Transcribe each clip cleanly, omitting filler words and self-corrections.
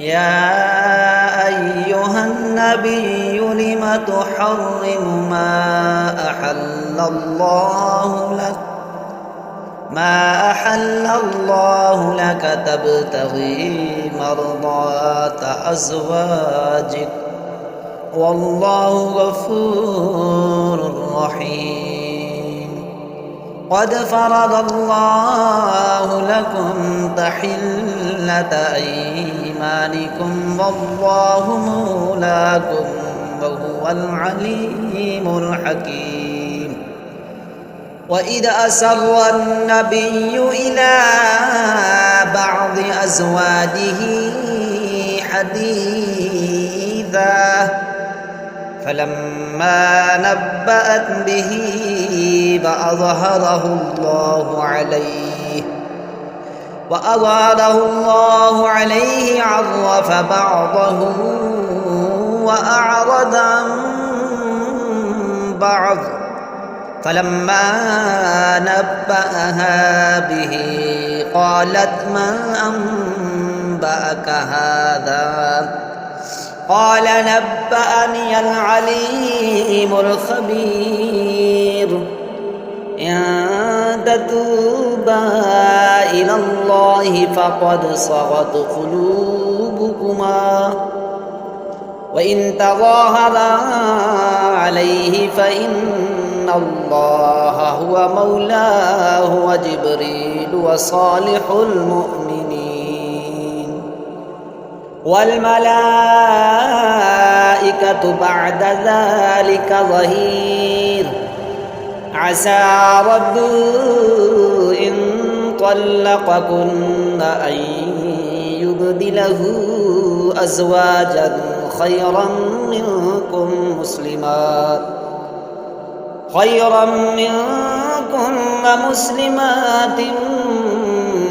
يا أيها النبي لم تحرم ما أحل الله لك تبتغي مرضات أزواجك والله غفور رحيم قد فرض الله لكم تحلة أيمانكم والله مولاكم وهو العليم الحكيم وإذ أسر النبي إلى بعض أزواجه حديثا فلما نبأت به وأظهره الله عليه عرف بعضه وأعرض عن بعض فلما نبأها به قالت من أنبأك هذا قال نبأني العليم الخبير إن تتوبا إلى الله فقد صغت قلوبكما وإن تظاهرا عليه فإن الله هو مولاه وجبريل وصالح المؤمنين والملائكة بعد ذلك ظهير عسى ربه إن طلقكن أن يبدله أزواجا خيرا منكن مسلمات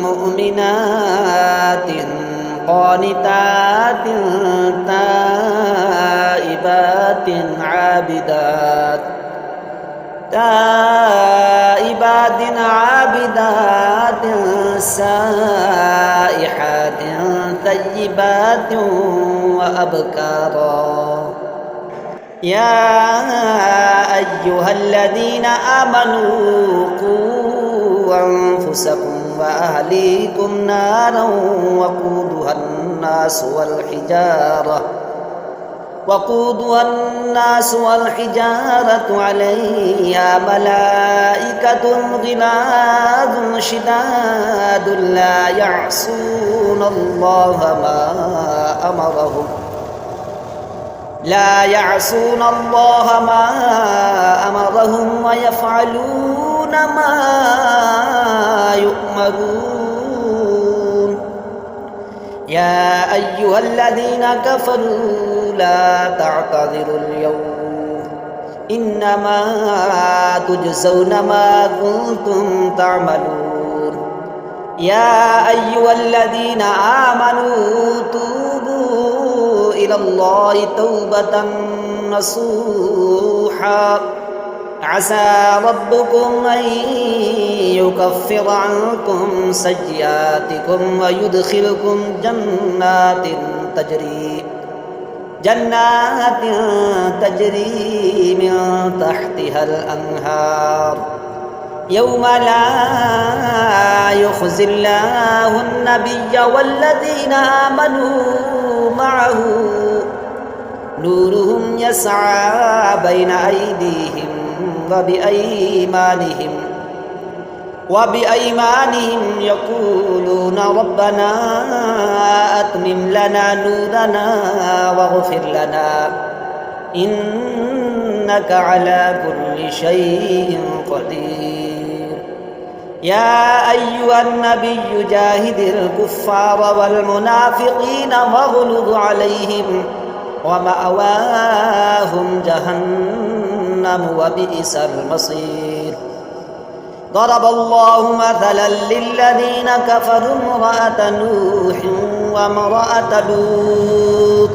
مؤمنات قانتات تائبات عابدات سائحات طيبات وأبكارا يا أيها الذين آمنوا قوا أنفسكم وأهليكم نارا وقودها الناس والحجارة عليها ملائكة غلاظ شداد لا يعصون الله ما أمرهم ويفعلون ما يؤمرون يا أيها الذين كفروا لا تعتذروا اليوم إنما تجزون ما كنتم تعملون يا أيها الذين آمنوا توبوا إلى الله توبة نصوحا عسى ربكم أن يكفر عنكم سيئاتكم ويدخلكم جنات تجري من تحتها الأنهار يوم لا يخزي الله النبي والذين آمنوا معه نورهم يسعى بين أيديهم وبأيمانهم يقولون ربنا أتمم لنا نورنا واغفر لنا إنك على كل شيء قدير يا أيها النبي جاهد الكفار والمنافقين واغلظ عليهم ومأواهم جهنم وبئس المصير ضرب الله مثلا للذين كفروا امرأة نوح وامرأة لوط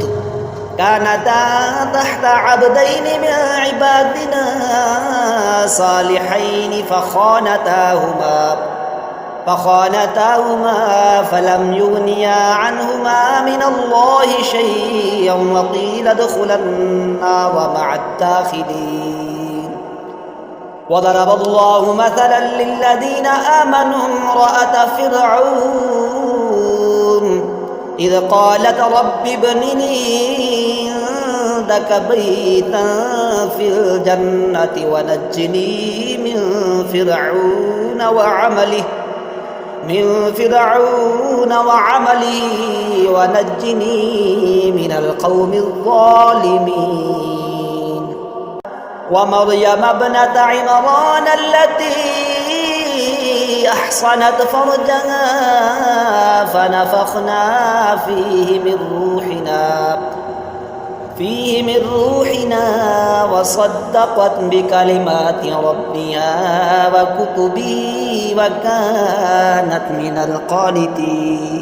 كانتا تحت عبدين من عبادنا صالحين فخانتاهما فلم يغنيا عنهما من الله شيئا وقيل ادخلا النار مع الداخلين. وضرب الله مثلا للذين آمنوا امرأة فرعون إذ قالت رب ابن لي عندك بيتا في الجنة ونجني من فرعون وعمله ونجني من القوم الظالمين. ومريم ابنة عمران التي أحصنت فرجها فنفخنا فيه من روحنا وصدقت بكلمات ربها وكتبه وكانت من القانتين.